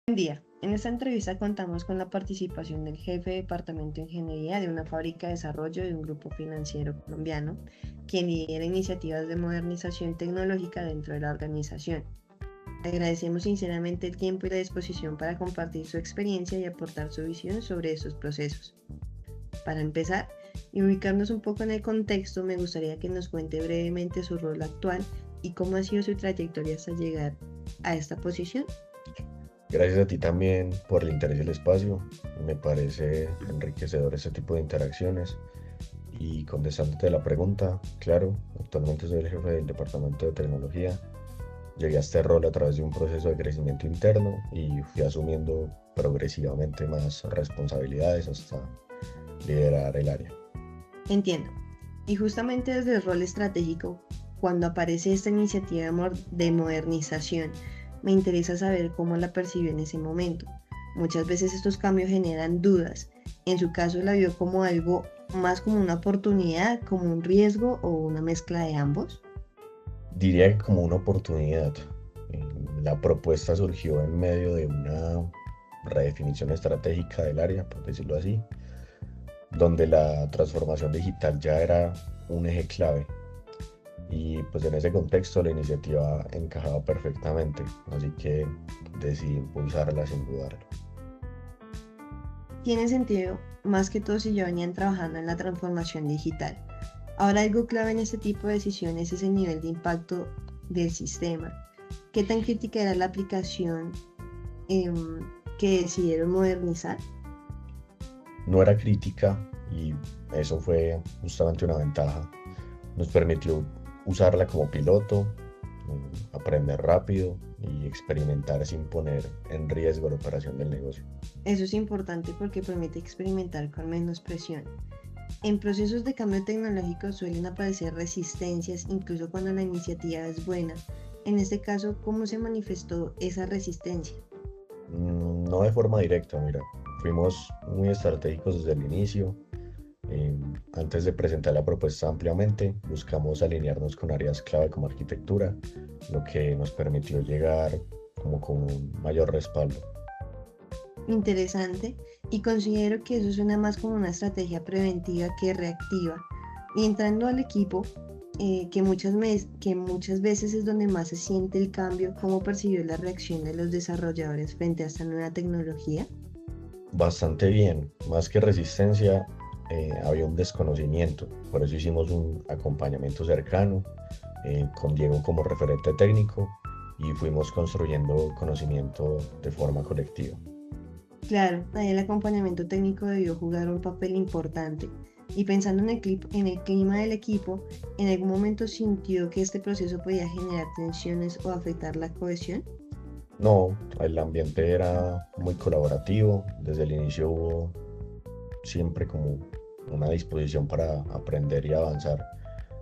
Buen día. En esta entrevista contamos con la participación del jefe de Departamento de Ingeniería de una fábrica de desarrollo de un grupo financiero colombiano, quien lidera iniciativas de modernización tecnológica dentro de la organización. Agradecemos sinceramente el tiempo y la disposición para compartir su experiencia y aportar su visión sobre estos procesos. Para empezar y ubicarnos un poco en el contexto, me gustaría que nos cuente brevemente su rol actual y cómo ha sido su trayectoria hasta llegar a esta posición. Gracias a ti también por el interés y el espacio. Me parece enriquecedor este tipo de interacciones. Y contestándote la pregunta, claro, actualmente soy el jefe del departamento de tecnología. Llegué a este rol a través de un proceso de crecimiento interno y fui asumiendo progresivamente más responsabilidades hasta liderar el área. Entiendo. Y justamente desde el rol estratégico, cuando aparece esta iniciativa de modernización, me interesa saber cómo la percibió en ese momento. Muchas veces estos cambios generan dudas. En su caso, ¿la vio como algo más como una oportunidad, como un riesgo o una mezcla de ambos? Diría que como una oportunidad. La propuesta surgió en medio de una redefinición estratégica del área, por decirlo así, donde la transformación digital ya era un eje clave. Y pues en ese contexto la iniciativa encajaba perfectamente, así que decidí impulsarla sin dudarlo. Tiene sentido, más que todo si ya venían trabajando en la transformación digital. Ahora algo clave en este tipo de decisiones es el nivel de impacto del sistema. ¿Qué tan crítica era la aplicación que decidieron modernizar? No era crítica y eso fue justamente una ventaja. Nos permitió usarla como piloto, aprender rápido y experimentar sin poner en riesgo la operación del negocio. Eso es importante porque permite experimentar con menos presión. En procesos de cambio tecnológico suelen aparecer resistencias incluso cuando la iniciativa es buena. En este caso, ¿cómo se manifestó esa resistencia? No de forma directa, mira, fuimos muy estratégicos desde el inicio. Antes de presentar la propuesta ampliamente, buscamos alinearnos con áreas clave como arquitectura, lo que nos permitió llegar como con un mayor respaldo. Interesante, y considero que eso suena más como una estrategia preventiva que reactiva. Y entrando al equipo, que muchas veces es donde más se siente el cambio, ¿cómo percibió la reacción de los desarrolladores frente a esta nueva tecnología? Bastante bien, más que resistencia, había un desconocimiento, por eso hicimos un acompañamiento cercano con Diego como referente técnico y fuimos construyendo conocimiento de forma colectiva. Claro, ahí el acompañamiento técnico debió jugar un papel importante. Y pensando en el clima del equipo, ¿en algún momento sintió que este proceso podía generar tensiones o afectar la cohesión? No, el ambiente era muy colaborativo, desde el inicio hubo siempre como una disposición para aprender y avanzar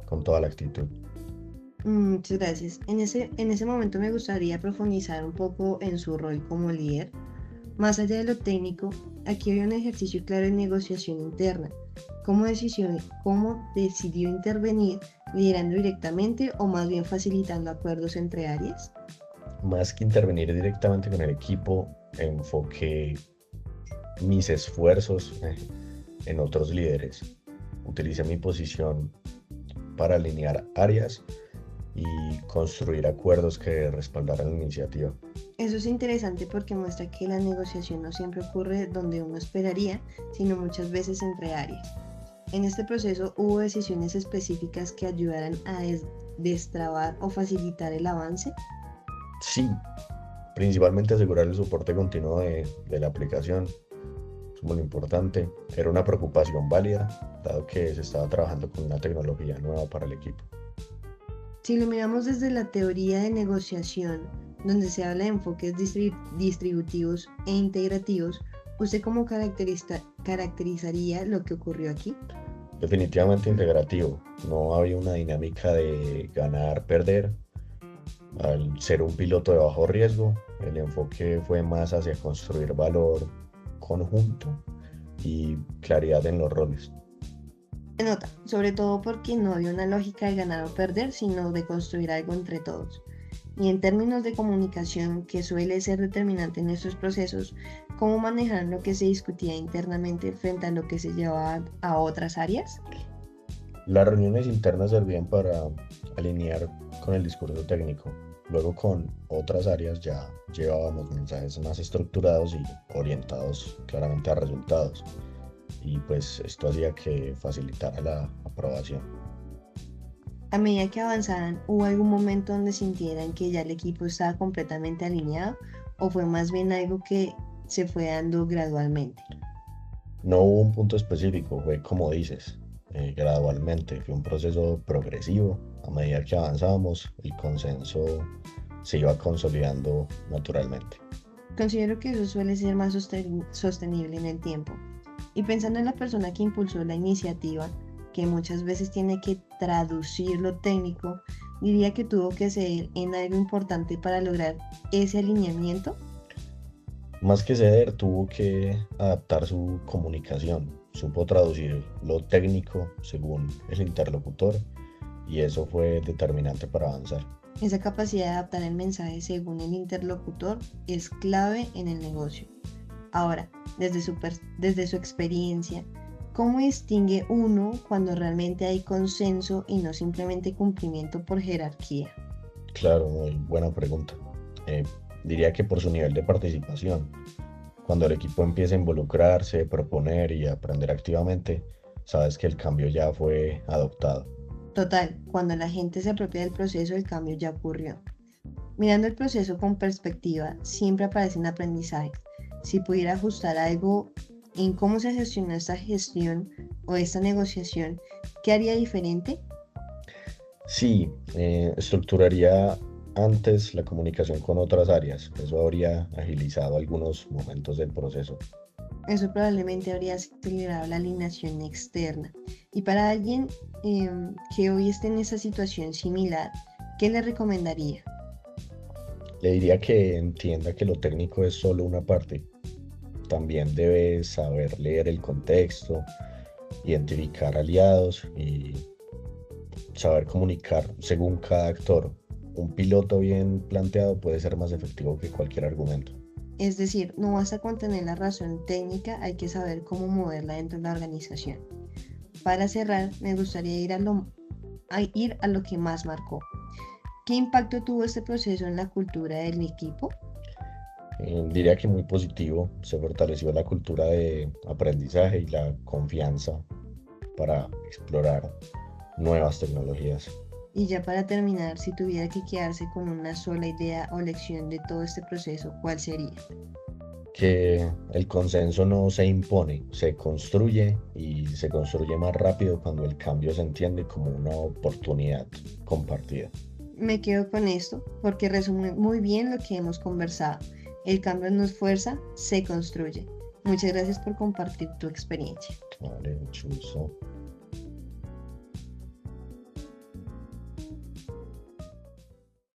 con toda la actitud. Muchas gracias. En ese momento me gustaría profundizar un poco en su rol como líder. Más allá de lo técnico, aquí hay un ejercicio claro de negociación interna. ¿Cómo decidió intervenir liderando directamente o más bien facilitando acuerdos entre áreas? Más que intervenir directamente con el equipo, enfoqué mis esfuerzos en otros líderes. Utilicé mi posición para alinear áreas y construir acuerdos que respaldaran la iniciativa. Eso es interesante porque muestra que la negociación no siempre ocurre donde uno esperaría, sino muchas veces entre áreas. En este proceso hubo decisiones específicas que ayudaran a destrabar o facilitar el avance. Sí, principalmente asegurar el soporte continuo de la aplicación, es muy importante. Era una preocupación válida, dado que se estaba trabajando con una tecnología nueva para el equipo. Si lo miramos desde la teoría de negociación, donde se habla de enfoques distributivos e integrativos, ¿usted cómo caracterizaría lo que ocurrió aquí? Definitivamente integrativo, no había una dinámica de ganar-perder. Al ser un piloto de bajo riesgo, el enfoque fue más hacia construir valor conjunto y claridad en los roles. Se nota, sobre todo porque no había una lógica de ganar o perder, sino de construir algo entre todos. Y en términos de comunicación, que suele ser determinante en estos procesos, ¿cómo manejar lo que se discutía internamente frente a lo que se llevaba a otras áreas? Las reuniones internas servían para alinear con el discurso técnico. Luego con otras áreas ya llevábamos mensajes más estructurados y orientados claramente a resultados. Y pues esto hacía que facilitara la aprobación. A medida que avanzaban, ¿hubo algún momento donde sintieran que ya el equipo estaba completamente alineado o fue más bien algo que se fue dando gradualmente? No hubo un punto específico, fue como dices, gradualmente, fue un proceso progresivo. A medida que avanzábamos, el consenso se iba consolidando naturalmente. Considero que eso suele ser más sostenible en el tiempo. Y pensando en la persona que impulsó la iniciativa, que muchas veces tiene que traducir lo técnico, diría que tuvo que ser en algo importante para lograr ese alineamiento. Más que ceder, tuvo que adaptar su comunicación, supo traducir lo técnico según el interlocutor y eso fue determinante para avanzar. Esa capacidad de adaptar el mensaje según el interlocutor es clave en el negocio. Ahora, desde su experiencia, ¿cómo distingue uno cuando realmente hay consenso y no simplemente cumplimiento por jerarquía? Claro, muy buena pregunta. Eh, Diría que por su nivel de participación, cuando el equipo empieza a involucrarse, proponer y aprender activamente, sabes que el cambio ya fue adoptado. Total, cuando la gente se apropia del proceso, el cambio ya ocurrió. Mirando el proceso con perspectiva, siempre aparecen aprendizajes. Si pudiera ajustar algo en cómo se gestiona esta gestión o esta negociación, ¿qué haría diferente? Sí, estructuraría antes la comunicación con otras áreas. Eso habría agilizado algunos momentos del proceso. Eso probablemente habría acelerado la alineación externa. Y para alguien que hoy esté en esa situación similar, ¿qué le recomendaría? Le diría que entienda que lo técnico es solo una parte. También debe saber leer el contexto, identificar aliados y saber comunicar según cada actor. Un piloto bien planteado puede ser más efectivo que cualquier argumento. Es decir, no basta con tener la razón técnica, hay que saber cómo moverla dentro de la organización. Para cerrar, me gustaría ir a lo que más marcó. ¿Qué impacto tuvo este proceso en la cultura del equipo? Diría que muy positivo. Se fortaleció la cultura de aprendizaje y la confianza para explorar nuevas tecnologías. Y ya para terminar, si tuviera que quedarse con una sola idea o lección de todo este proceso, ¿cuál sería? Que el consenso no se impone, se construye y se construye más rápido cuando el cambio se entiende como una oportunidad compartida. Me quedo con esto porque resume muy bien lo que hemos conversado. El cambio no es fuerza, se construye. Muchas gracias por compartir tu experiencia. Vale, mucho gusto.